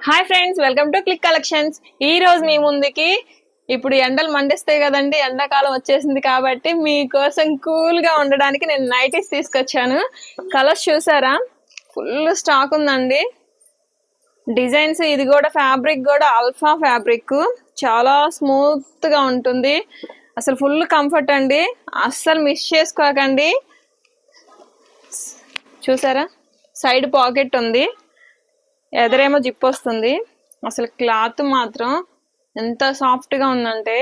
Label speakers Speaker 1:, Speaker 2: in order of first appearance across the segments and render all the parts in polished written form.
Speaker 1: Hi friends, welcome to click collections. ఈ రోజు మీ ముందుకి ఇప్పుడు ఎండలు మండిస్తాయి కదండి, ఎండాకాలం వచ్చేసింది కాబట్టి మీకోసం కూల్ గా ఉండడానికి నేను నైటీస్ తీసుకొచ్చాను. కలర్స్ చూసారా, ఫుల్ స్టాక్ ఉందండి. డిజైన్స్, ఇది కూడా ఫ్యాబ్రిక్ కూడా అల్ఫా ఫ్యాబ్రిక్, చాలా స్మూత్ గా ఉంటుంది. అసలు ఫుల్ కంఫర్ట్ అండి, అస్సలు మిస్ చేసుకోకండి. చూసారా, సైడ్ పాకెట్ ఉంది, ఎదరేమో జిప్ వస్తుంది. అసలు క్లాత్ మాత్రం ఎంత సాఫ్ట్ గా ఉందంటే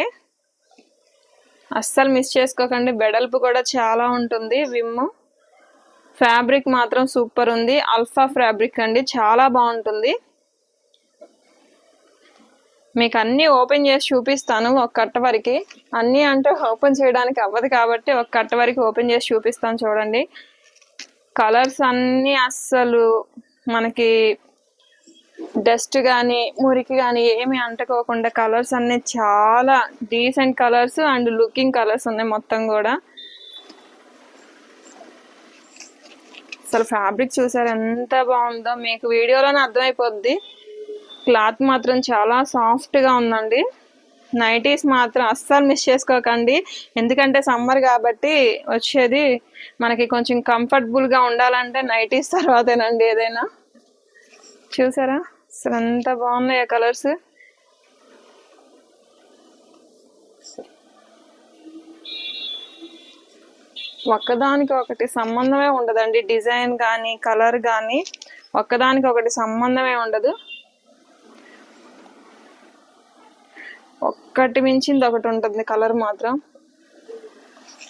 Speaker 1: అస్సలు మిస్ చేసుకోకండి. బెడల్పు కూడా చాలా ఉంటుంది. విమ్ ఫ్యాబ్రిక్ మాత్రం సూపర్ ఉంది. అల్ఫా ఫ్యాబ్రిక్ అండి, చాలా బాగుంటుంది. మీకు అన్ని ఓపెన్ చేసి చూపిస్తాను ఒక కట్ట వరకు. అన్ని అంటే ఓపెన్ చేయడానికి అవ్వదు కాబట్టి ఒక కట్ట వరకు ఓపెన్ చేసి చూపిస్తాను. చూడండి, కలర్స్ అన్ని అస్సలు మనకి డస్ట్ కానీ మురికి కానీ ఏమి అంటుకోకుండా కలర్స్ అన్ని చాలా decent colours and looking colours ఉన్నాయి మొత్తం కూడా. అసలు ఫ్యాబ్రిక్ చూసారు ఎంత బాగుందో, మీకు వీడియోలోనే అర్థమైపోద్ది. క్లాత్ మాత్రం చాలా సాఫ్ట్ గా ఉందండి. నైటీస్ మాత్రం అస్సలు మిస్ చేసుకోకండి, ఎందుకంటే సమ్మర్ కాబట్టి వచ్చేది మనకి కొంచెం కంఫర్టబుల్ గా ఉండాలంటే నైటీస్ తర్వాతేనండి ఏదైనా. చూసారా అసలు ఎంత బాగున్నాయి కలర్స్. ఒక్కదానికి ఒకటి సంబంధమే ఉండదండి, డిజైన్ కానీ కలర్ కానీ ఒక్కదానికి ఒకటి సంబంధమే ఉండదు. ఒక్కటి మించింది ఒకటి ఉంటుంది కలర్ మాత్రం.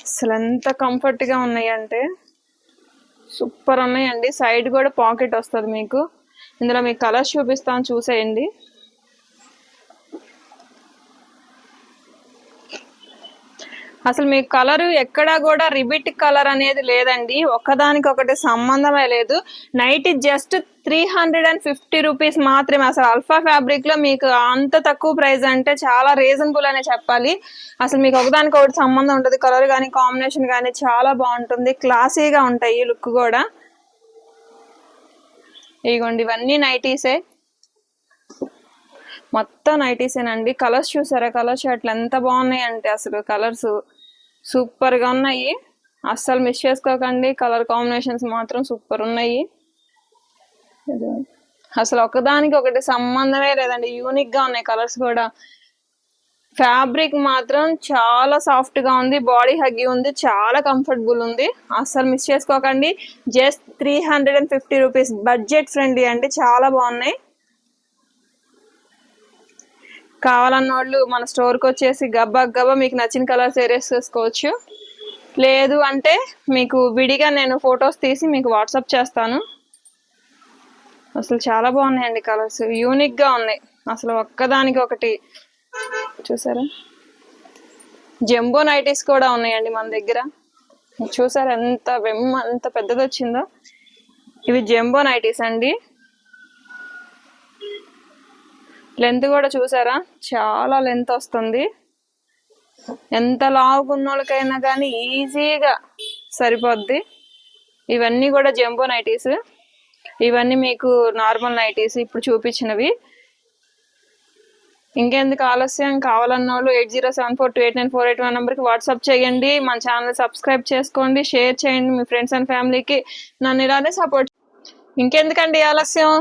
Speaker 1: అసలు ఎంత కంఫర్ట్ గా ఉన్నాయి అంటే సూపర్ ఉన్నాయండి. సైడ్ కూడా పాకెట్ వస్తుంది మీకు. ఇందులో మీకు కలర్స్ చూపిస్తాను, చూసేయండి. అసలు మీకు కలర్ ఎక్కడా కూడా రిబిట్ కలర్ అనేది లేదండి, ఒకదానికొకటి సంబంధమే లేదు. నైట్ జస్ట్ 350 రూపీస్ మాత్రమే. అసలు అల్ఫా ఫ్యాబ్రిక్ లో మీకు అంత తక్కువ ప్రైస్ అంటే చాలా రీజనబుల్ అనే చెప్పాలి. అసలు మీకు ఒకదానికొకటి సంబంధం ఉంటుంది. కలర్ కానీ కాంబినేషన్ కానీ చాలా బాగుంటుంది, క్లాసీగా ఉంటాయి లుక్ కూడా. ఇదిగోండి, ఇవన్నీ నైటీసే, మొత్తం నైటీసేనండి. కలర్స్ చూసారా, కలర్ షర్ట్లు ఎంత బాగున్నాయి అంటే అసలు కలర్స్ సూపర్ గా ఉన్నాయి. అస్సలు మిస్ చేసుకోకండి, కలర్ కాంబినేషన్స్ మాత్రం సూపర్ ఉన్నాయి. అసలు ఒకదానికి ఒకటి సంబంధమే లేదండి, యూనిక్ గా ఉన్నాయి కలర్స్ కూడా. ఫ్యాబ్రిక్ మాత్రం చాలా సాఫ్ట్ గా ఉంది, బాడీ హగ్గి ఉంది, చాలా కంఫర్టబుల్ ఉంది. అస్సలు మిస్ చేసుకోకండి. జస్ట్ 350 రూపీస్, బడ్జెట్ ఫ్రెండ్లీ అండి, చాలా బాగున్నాయి. కావాలన్న వాళ్ళు మన స్టోర్కి వచ్చేసి గబ్బా గబ్బా మీకు నచ్చిన కలర్స్ వేరేసుకోవచ్చు. లేదు అంటే మీకు విడిగా నేను ఫొటోస్ తీసి మీకు వాట్సాప్ చేస్తాను. అసలు చాలా బాగున్నాయండి కలర్స్, యూనిక్ గా ఉన్నాయి. అసలు ఒక్కదానికి ఒకటి. చూసారా, జంబో నైటీస్ కూడా ఉన్నాయండి మన దగ్గర. చూసారా ఎంత ఎంత పెద్దది వచ్చిందో. ఇవి జంబో నైటీస్ అండి. లెంత్ కూడా చూసారా, చాలా లెంత్ వస్తుంది. ఎంత లావుగున్నోళ్ళకైనా కానీ ఈజీగా సరిపోద్ది. ఇవన్నీ కూడా జంబో నైటీస్. ఇవన్నీ మీకు నార్మల్ నైటీస్ ఇప్పుడు చూపించినవి. ఇంకెందుకు ఆలస్యం, కావాలన్న వాళ్ళు 8074289481 నెంబర్కి వాట్సాప్ చేయండి. మన ఛానల్ సబ్స్క్రైబ్ చేసుకోండి, షేర్ చేయండి మీ ఫ్రెండ్స్ అండ్ ఫ్యామిలీకి. నన్ను ఇలానే సపోర్ట్. ఇంకెందుకండి ఆలస్యం,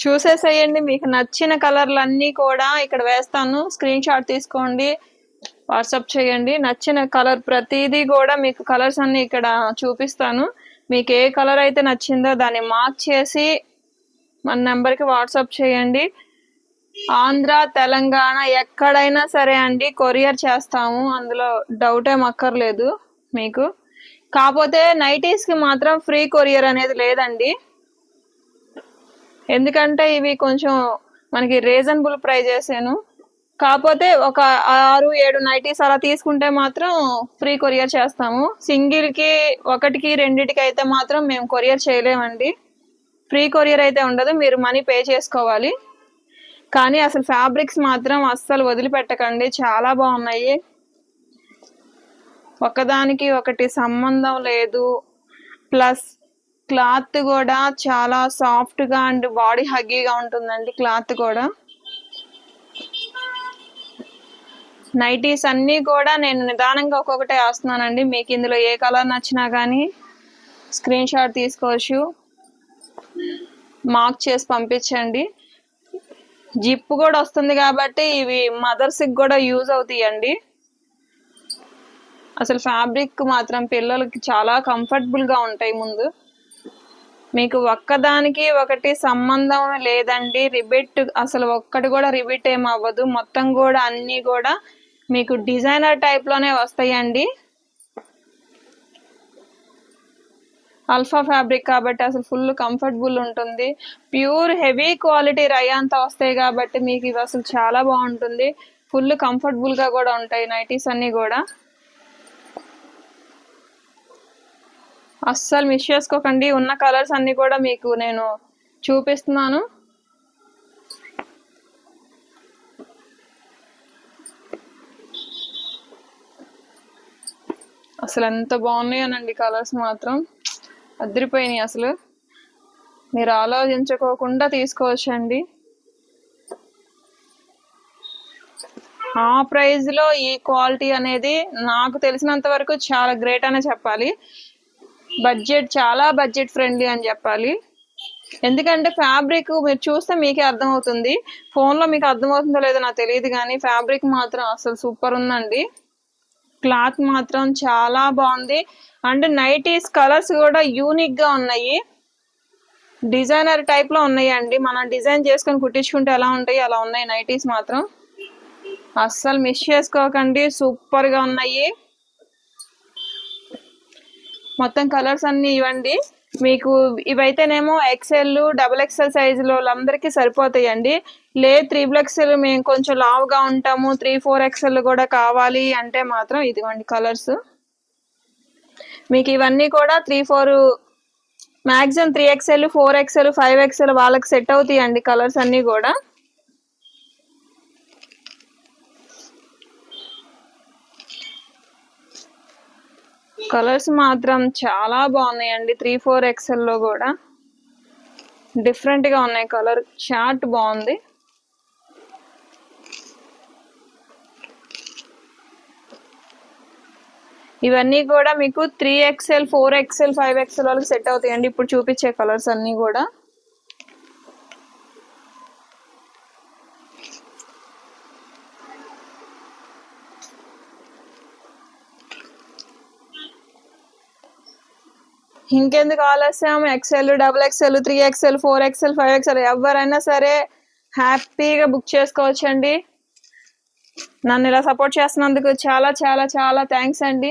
Speaker 1: చూసేసేయండి. మీకు నచ్చిన కలర్లు అన్నీ కూడా ఇక్కడ వేస్తాను, స్క్రీన్ షాట్ తీసుకోండి, వాట్సాప్ చేయండి. నచ్చిన కలర్ ప్రతిదీ కూడా మీకు కలర్స్ అన్ని ఇక్కడ చూపిస్తాను. మీకు ఏ కలర్ అయితే నచ్చిందో దాన్ని మార్క్ చేసి మన నెంబర్కి వాట్సాప్ చేయండి. ఆంధ్ర తెలంగాణ ఎక్కడైనా సరే అండి కొరియర్ చేస్తాము, అందులో డౌట్ ఏం అక్కర్లేదు మీకు. కాకపోతే నైటీస్కి మాత్రం ఫ్రీ కొరియర్ అనేది లేదండి, ఎందుకంటే ఇవి కొంచెం మనకి రీజనబుల్ ప్రైజెసేను. కాకపోతే ఒక 6-7 నైటీస్ అలా తీసుకుంటే మాత్రం ఫ్రీ కొరియర్ చేస్తాము. సింగిల్కి, ఒకటికి, రెండిటికి అయితే మాత్రం మేము కొరియర్ చేయలేమండి. ఫ్రీ కొరియర్ అయితే ఉండదు, మీరు మనీ పే చేసుకోవాలి. కానీ అసలు ఫ్యాబ్రిక్స్ మాత్రం అస్సలు వదిలిపెట్టకండి, చాలా బాగున్నాయి. ఒకదానికి ఒకటి సంబంధం లేదు. ప్లస్ క్లాత్ కూడా చాలా సాఫ్ట్ గా అండ్ బాడీ హగ్గీగా ఉంటుందండి క్లాత్ కూడా. నైటీస్ అన్నీ కూడా నేను నిదానంగా ఒక్కొక్కటే వేస్తున్నానండి. మీకు ఇందులో ఏ కలర్ నచ్చినా కానీ స్క్రీన్ షాట్ తీసుకోవచ్చు, మార్క్ చేసి పంపించండి. జిప్ కూడా వస్తుంది కాబట్టి ఇవి మదర్స్కి కూడా యూజ్ అవుతాయండి. అసలు ఫ్యాబ్రిక్ మాత్రం పిల్లలకి చాలా కంఫర్టబుల్గా ఉంటాయి. ముందు మీకు ఒక్కదానికి ఒకటి సంబంధం లేదండి. రిబిట్ అసలు ఒక్కటి కూడా రిబిట్ ఏం అవ్వదు. మొత్తం కూడా అన్నీ కూడా మీకు డిజైనర్ టైప్లోనే వస్తాయండి. అల్ఫా ఫ్యాబ్రిక్ కాబట్టి అసలు ఫుల్ కంఫర్టబుల్ ఉంటుంది. ప్యూర్ హెవీ క్వాలిటీ రయాంతా వస్తాయి కాబట్టి మీకు ఇవి అసలు చాలా బాగుంటుంది. ఫుల్ కంఫర్టబుల్గా కూడా ఉంటాయి నైటీస్ అన్నీ కూడా. అస్సలు మిస్ చేసుకోకండి. ఉన్న కలర్స్ అన్నీ కూడా మీకు నేను చూపిస్తున్నాను. అసలు ఎంత బాగున్నాయనండి కలర్స్ మాత్రం అదిరిపోయినాయి. అసలు మీరు ఆలోచించుకోకుండా తీసుకోవచ్చండి. ఆ ప్రైస్లో ఈ క్వాలిటీ అనేది నాకు తెలిసినంత వరకు చాలా గ్రేట్ అనే చెప్పాలి. బడ్జెట్ చాలా బడ్జెట్ ఫ్రెండ్లీ అని చెప్పాలి. ఎందుకంటే ఫ్యాబ్రిక్ మీరు చూస్తే మీకే అర్థమవుతుంది. ఫోన్లో మీకు అర్థమవుతుందో లేదో నాకు తెలియదు కానీ ఫ్యాబ్రిక్ మాత్రం అసలు సూపర్ ఉందండి. క్లాత్ మాత్రం చాలా బాగుంది. అండ్ నైటీస్ కలర్స్ కూడా యూనిక్గా ఉన్నాయి. డిజైనర్ టైప్లో ఉన్నాయండి. మనం డిజైన్ చేసుకొని కుట్టించుకుంటే ఎలా ఉంటాయి అలా ఉన్నాయి నైటీస్ మాత్రం. అస్సలు మిస్ చేసుకోకండి. సూపర్గా ఉన్నాయి. మొత్తం కలర్స్ అన్నీ ఇవ్వండి. మీకు ఇవైతేనేమో XL, XXL సైజులో వాళ్ళందరికీ సరిపోతాయండి. లేదు 3XL మేము కొంచెం లావుగా ఉంటాము, 3-4XL కూడా కావాలి అంటే మాత్రం ఇదిగోండి కలర్స్. మీకు ఇవన్నీ కూడా 3-4 మ్యాక్సిమం 3XL, 4XL, 5XL వాళ్ళకి సెట్ అవుతాయండి కలర్స్ అన్నీ కూడా. కలర్స్ మాత్రం చాలా బాగున్నాయండి. 3-4XLలో కూడా డిఫరెంట్గా ఉన్నాయి. కలర్ చార్ట్ బాగుంది. ఇవన్నీ కూడా మీకు 3XL, 4XL, 5XL వాళ్ళకి సెట్ అవుతాయండి ఇప్పుడు చూపించే కలర్స్ అన్నీ కూడా. ఇంకెందుకు ఆలస్యం, XL, XXL, 3XL, 4XL, 5XL ఎవరైనా సరే హ్యాపీగా బుక్ చేసుకోవచ్చండి. నన్ను ఇలా సపోర్ట్ చేస్తున్నందుకు చాలా చాలా చాలా థ్యాంక్స్ అండి.